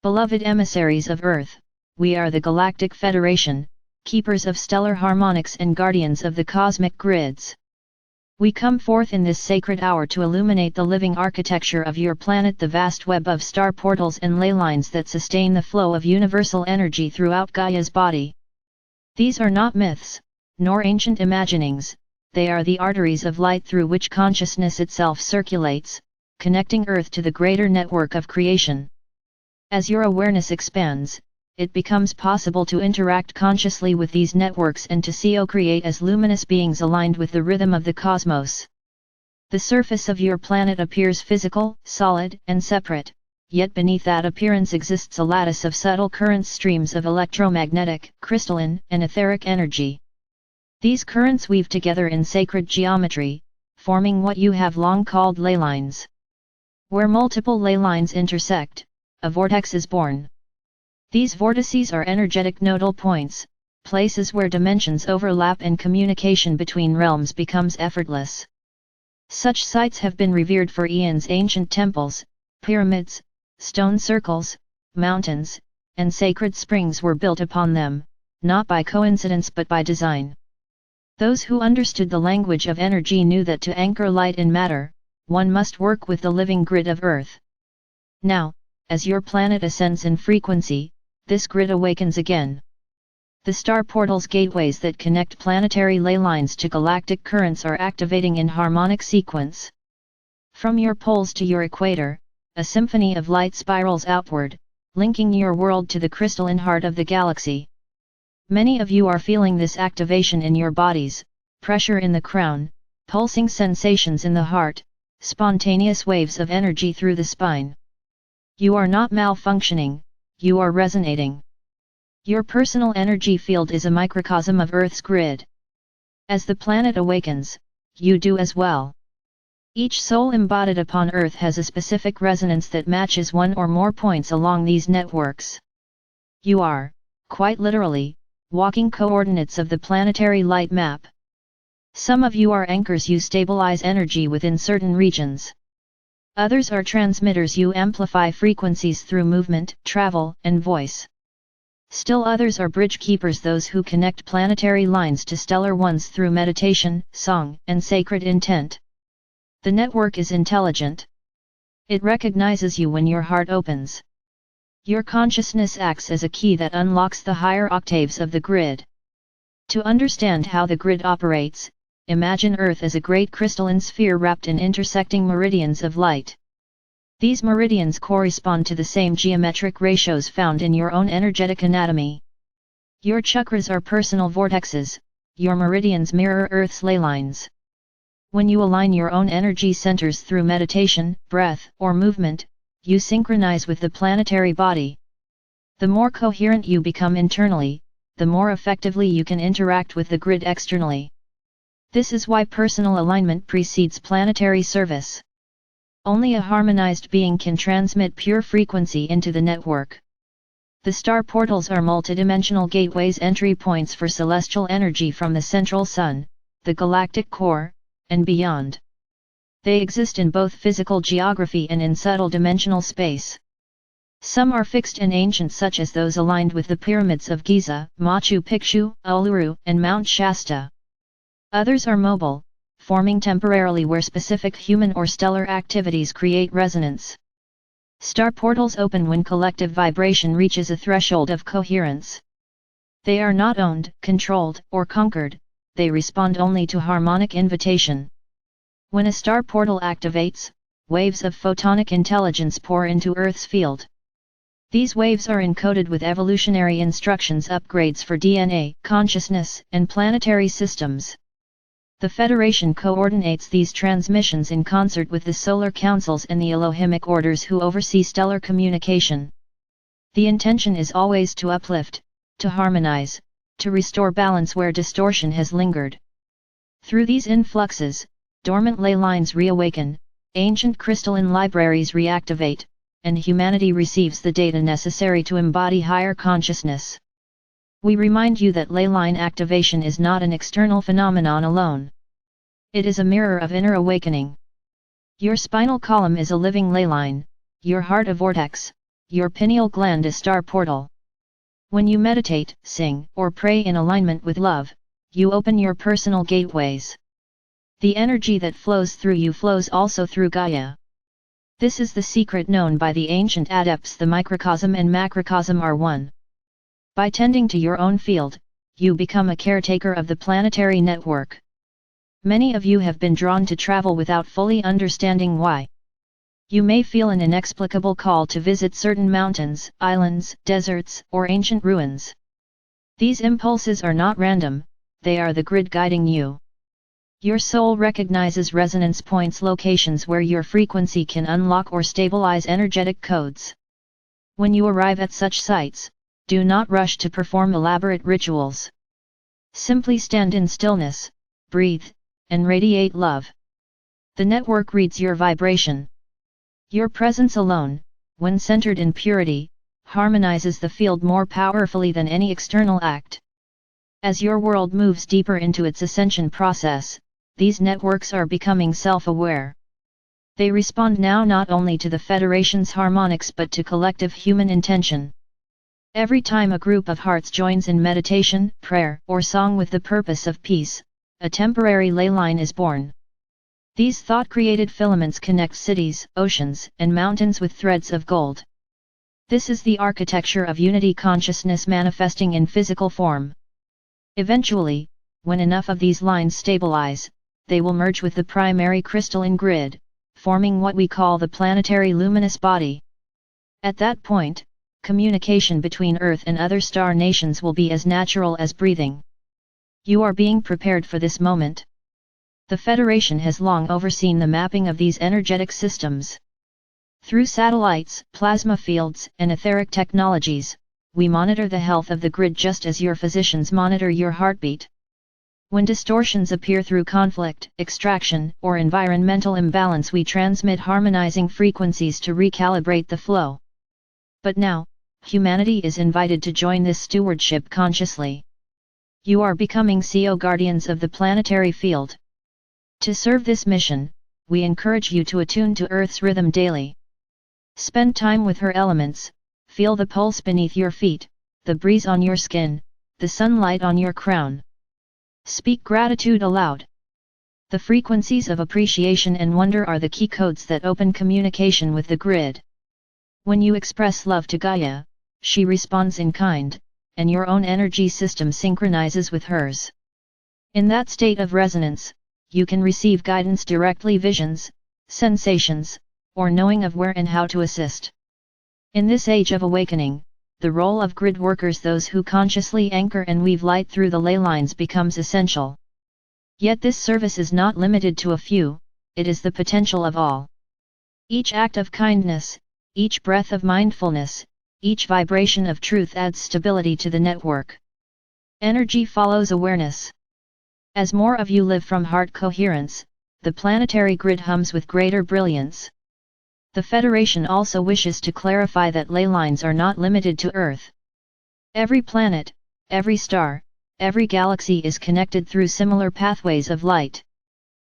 Beloved emissaries of Earth, we are the Galactic Federation, keepers of stellar harmonics and guardians of the cosmic grids. We come forth in this sacred hour to illuminate the living architecture of your planet, the vast web of star portals and leylines that sustain the flow of universal energy throughout Gaia's body. These are not myths, nor ancient imaginings, they are the arteries of light through which consciousness itself circulates, connecting Earth to the greater network of creation. As your awareness expands, it becomes possible to interact consciously with these networks and to co-create as luminous beings aligned with the rhythm of the cosmos. The surface of your planet appears physical, solid, and separate, yet beneath that appearance exists a lattice of subtle current streams of electromagnetic, crystalline, and etheric energy. These currents weave together in sacred geometry, forming what you have long called leylines. Where multiple leylines intersect, a vortex is born. These vortices are energetic nodal points, places where dimensions overlap and communication between realms becomes effortless. Such sites have been revered for eons. Ancient temples, pyramids, stone circles, mountains, and sacred springs were built upon them, not by coincidence but by design. Those who understood the language of energy knew that to anchor light in matter, one must work with the living grid of Earth. Now, as your planet ascends in frequency, this grid awakens again. The star portals, gateways that connect planetary leylines to galactic currents, are activating in harmonic sequence. From your poles to your equator, a symphony of light spirals outward, linking your world to the crystalline heart of the galaxy. Many of you are feeling this activation in your bodies: pressure in the crown, pulsing sensations in the heart, spontaneous waves of energy through the spine. You are not malfunctioning, you are resonating. Your personal energy field is a microcosm of Earth's grid. As the planet awakens, you do as well. Each soul embodied upon Earth has a specific resonance that matches one or more points along these networks. You are, quite literally, walking coordinates of the planetary light map. Some of you are anchors, you stabilize energy within certain regions. Others are transmitters, you amplify frequencies through movement, travel, and voice. Still others are bridge keepers, those who connect planetary lines to stellar ones through meditation, song, and sacred intent. The network is intelligent. It recognizes you when your heart opens. Your consciousness acts as a key that unlocks the higher octaves of the grid. To understand how the grid operates, imagine Earth as a great crystalline sphere wrapped in intersecting meridians of light. These meridians correspond to the same geometric ratios found in your own energetic anatomy. Your chakras are personal vortexes, your meridians mirror Earth's leylines. When you align your own energy centers through meditation, breath, or movement, you synchronize with the planetary body. The more coherent you become internally, the more effectively you can interact with the grid externally. This is why personal alignment precedes planetary service. Only a harmonized being can transmit pure frequency into the network. The star portals are multidimensional gateways, entry points for celestial energy from the central sun, the galactic core, and beyond. They exist in both physical geography and in subtle dimensional space. Some are fixed and ancient, such as those aligned with the pyramids of Giza, Machu Picchu, Uluru, and Mount Shasta. Others are mobile, forming temporarily where specific human or stellar activities create resonance. Star portals open when collective vibration reaches a threshold of coherence. They are not owned, controlled, or conquered, they respond only to harmonic invitation. When a star portal activates, waves of photonic intelligence pour into Earth's field. These waves are encoded with evolutionary instructions, upgrades for DNA, consciousness, and planetary systems. The Federation coordinates these transmissions in concert with the solar councils and the Elohimic orders who oversee stellar communication. The intention is always to uplift, to harmonize, to restore balance where distortion has lingered. Through these influxes, dormant leylines reawaken, ancient crystalline libraries reactivate, and humanity receives the data necessary to embody higher consciousness. We remind you that leyline activation is not an external phenomenon alone. It is a mirror of inner awakening. Your spinal column is a living leyline, your heart a vortex, your pineal gland is star portal. When you meditate, sing, or pray in alignment with love, you open your personal gateways. The energy that flows through you flows also through Gaia. This is the secret known by the ancient adepts: the microcosm and macrocosm are one. By tending to your own field, you become a caretaker of the planetary network. Many of you have been drawn to travel without fully understanding why. You may feel an inexplicable call to visit certain mountains, islands, deserts, or ancient ruins. These impulses are not random, they are the grid guiding you. Your soul recognizes resonance points, locations where your frequency can unlock or stabilize energetic codes. When you arrive at such sites, do not rush to perform elaborate rituals. Simply stand in stillness, breathe, and radiate love. The network reads your vibration. Your presence alone, when centered in purity, harmonizes the field more powerfully than any external act. As your world moves deeper into its ascension process, these networks are becoming self-aware. They respond now not only to the Federation's harmonics but to collective human intention. Every time a group of hearts joins in meditation, prayer, or song with the purpose of peace, a temporary ley line is born. These thought-created filaments connect cities, oceans, and mountains with threads of gold. This is the architecture of unity consciousness manifesting in physical form. Eventually, when enough of these lines stabilize, they will merge with the primary crystalline grid, forming what we call the planetary luminous body. At that point, communication between Earth and other star nations will be as natural as breathing. You are being prepared for this moment. The Federation has long overseen the mapping of these energetic systems. Through satellites, plasma fields, and etheric technologies, we monitor the health of the grid just as your physicians monitor your heartbeat. When distortions appear through conflict, extraction, or environmental imbalance, we transmit harmonizing frequencies to recalibrate the flow. But now, humanity is invited to join this stewardship consciously. You are becoming CO guardians of the planetary field. To serve this mission, we encourage you to attune to Earth's rhythm daily. Spend time with her elements, feel the pulse beneath your feet, the breeze on your skin, the sunlight on your crown. Speak gratitude aloud. The frequencies of appreciation and wonder are the key codes that open communication with the grid. When you express love to Gaia, she responds in kind, and your own energy system synchronizes with hers. In that state of resonance, you can receive guidance directly, visions, sensations, or knowing of where and how to assist. In this age of awakening, the role of grid workers, those who consciously anchor and weave light through the ley lines, becomes essential. Yet this service is not limited to a few, it is the potential of all. Each act of kindness, each breath of mindfulness, each vibration of truth adds stability to the network. Energy follows awareness. As more of you live from heart coherence, the planetary grid hums with greater brilliance. The Federation also wishes to clarify that ley lines are not limited to Earth. Every planet, every star, every galaxy is connected through similar pathways of light.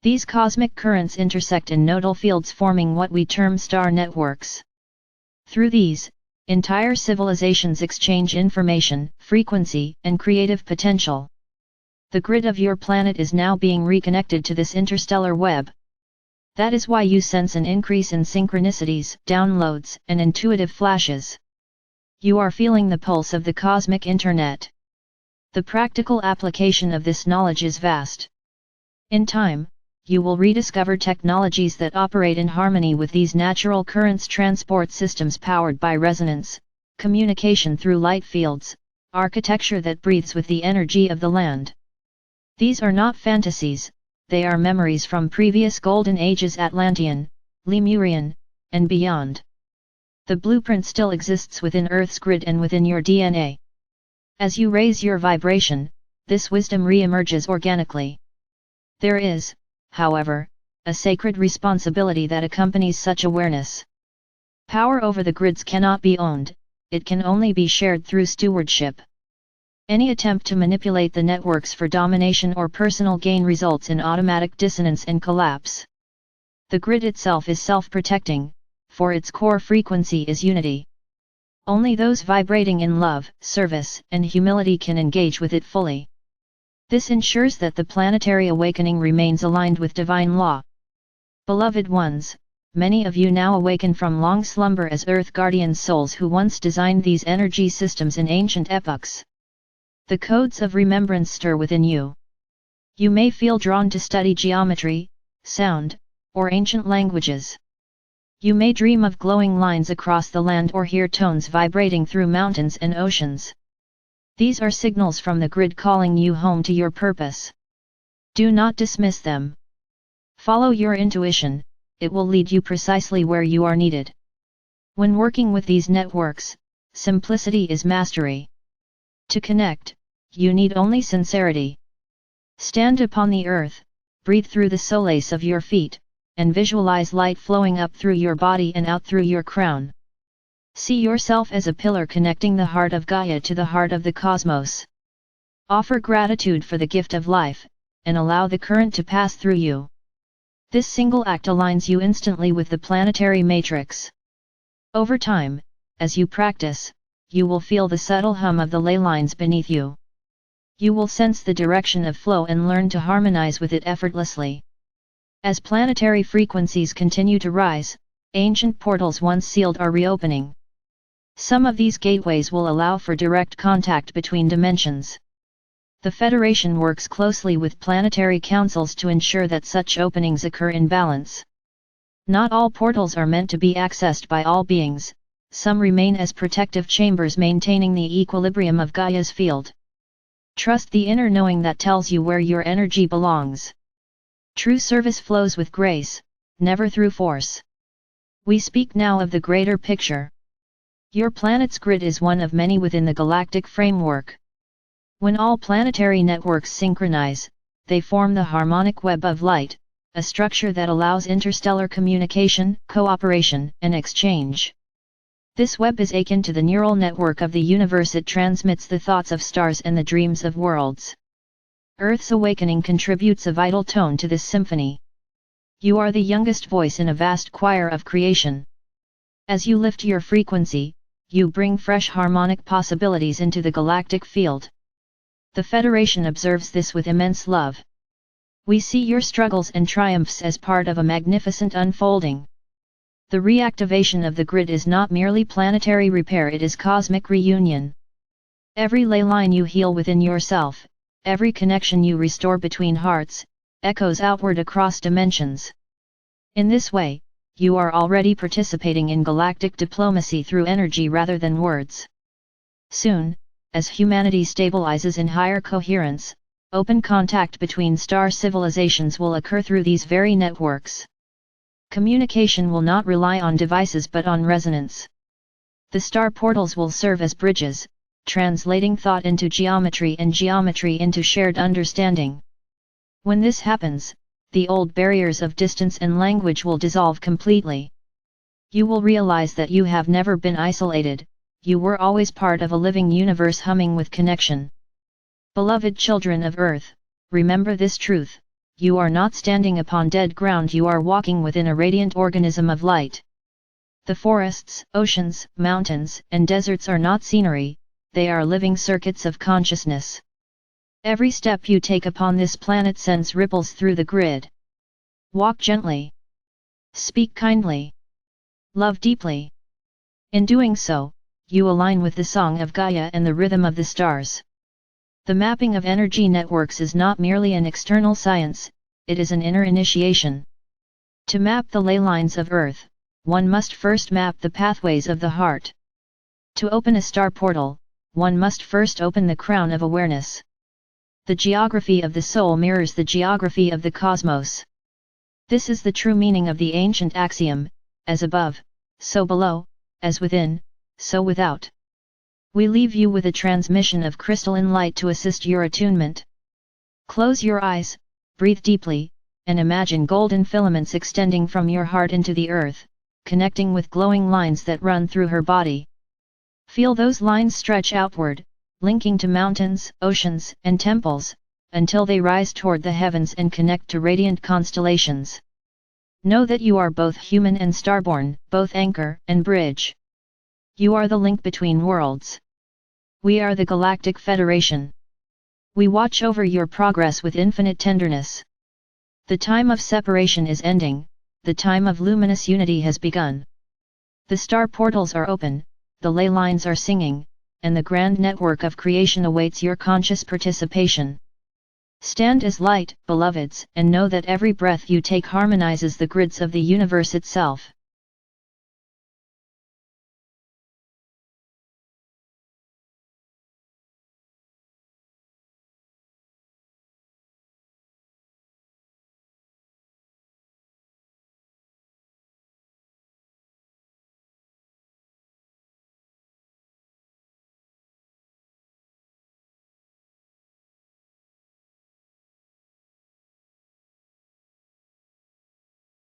These cosmic currents intersect in nodal fields, forming what we term star networks. Through these, entire civilizations exchange information, frequency, and creative potential. The grid of your planet is now being reconnected to this interstellar web. That is why you sense an increase in synchronicities, downloads, and intuitive flashes. You are feeling the pulse of the cosmic internet. The practical application of this knowledge is vast. In time, you will rediscover technologies that operate in harmony with these natural currents, transport systems powered by resonance, communication through light fields, architecture that breathes with the energy of the land. These are not fantasies, they are memories from previous golden ages, Atlantean, Lemurian, and beyond. The blueprint still exists within Earth's grid and within your DNA. As you raise your vibration, this wisdom re-emerges organically. There is, however, a sacred responsibility that accompanies such awareness. Power over the grids cannot be owned, it can only be shared through stewardship. Any attempt to manipulate the networks for domination or personal gain results in automatic dissonance and collapse. The grid itself is self-protecting, for its core frequency is unity. Only those vibrating in love, service, and humility can engage with it fully. This ensures that the planetary awakening remains aligned with divine law. Beloved ones, many of you now awaken from long slumber as Earth Guardian souls who once designed these energy systems in ancient epochs. The codes of remembrance stir within you. You may feel drawn to study geometry, sound, or ancient languages. You may dream of glowing lines across the land or hear tones vibrating through mountains and oceans. These are signals from the grid calling you home to your purpose. Do not dismiss them. Follow your intuition, it will lead you precisely where you are needed. When working with these networks, simplicity is mastery. To connect, you need only sincerity. Stand upon the earth, breathe through the soles of your feet, and visualize light flowing up through your body and out through your crown. See yourself as a pillar connecting the heart of Gaia to the heart of the cosmos. Offer gratitude for the gift of life, and allow the current to pass through you. This single act aligns you instantly with the planetary matrix. Over time, as you practice, you will feel the subtle hum of the ley lines beneath you. You will sense the direction of flow and learn to harmonize with it effortlessly. As planetary frequencies continue to rise, ancient portals once sealed are reopening. Some of these gateways will allow for direct contact between dimensions. The Federation works closely with planetary councils to ensure that such openings occur in balance. Not all portals are meant to be accessed by all beings, some remain as protective chambers maintaining the equilibrium of Gaia's field. Trust the inner knowing that tells you where your energy belongs. True service flows with grace, never through force. We speak now of the greater picture. Your planet's grid is one of many within the galactic framework. When all planetary networks synchronize, they form the harmonic web of light, a structure that allows interstellar communication, cooperation, and exchange. This web is akin to the neural network of the universe. It transmits the thoughts of stars and the dreams of worlds. Earth's awakening contributes a vital tone to this symphony. You are the youngest voice in a vast choir of creation. As you lift your frequency, you bring fresh harmonic possibilities into the galactic field. The Federation observes this with immense love. We see your struggles and triumphs as part of a magnificent unfolding. The reactivation of the grid is not merely planetary repair, it is cosmic reunion. Every ley line you heal within yourself, every connection you restore between hearts, echoes outward across dimensions. In this way, you are already participating in galactic diplomacy through energy rather than words. Soon, as humanity stabilizes in higher coherence, open contact between star civilizations will occur through these very networks. Communication will not rely on devices but on resonance. The star portals will serve as bridges, translating thought into geometry and geometry into shared understanding. When this happens, the old barriers of distance and language will dissolve completely. You will realize that you have never been isolated, you were always part of a living universe humming with connection. Beloved children of Earth, remember this truth, you are not standing upon dead ground, you are walking within a radiant organism of light. The forests, oceans, mountains, and deserts are not scenery, they are living circuits of consciousness. Every step you take upon this planet sends ripples through the grid. Walk gently. Speak kindly. Love deeply. In doing so, you align with the song of Gaia and the rhythm of the stars. The mapping of energy networks is not merely an external science, it is an inner initiation. To map the ley lines of Earth, one must first map the pathways of the heart. To open a star portal, one must first open the crown of awareness. The geography of the soul mirrors the geography of the cosmos. This is the true meaning of the ancient axiom, as above, so below, as within, so without. We leave you with a transmission of crystalline light to assist your attunement. Close your eyes, breathe deeply, and imagine golden filaments extending from your heart into the earth, connecting with glowing lines that run through her body. Feel those lines stretch outward, linking to mountains, oceans, and temples, until they rise toward the heavens and connect to radiant constellations. Know that you are both human and starborn, both anchor and bridge. You are the link between worlds. We are the Galactic Federation. We watch over your progress with infinite tenderness. The time of separation is ending, the time of luminous unity has begun. The star portals are open, the Leylines are singing, and the grand network of creation awaits your conscious participation. Stand as light, beloveds, and know that every breath you take harmonizes the grids of the universe itself.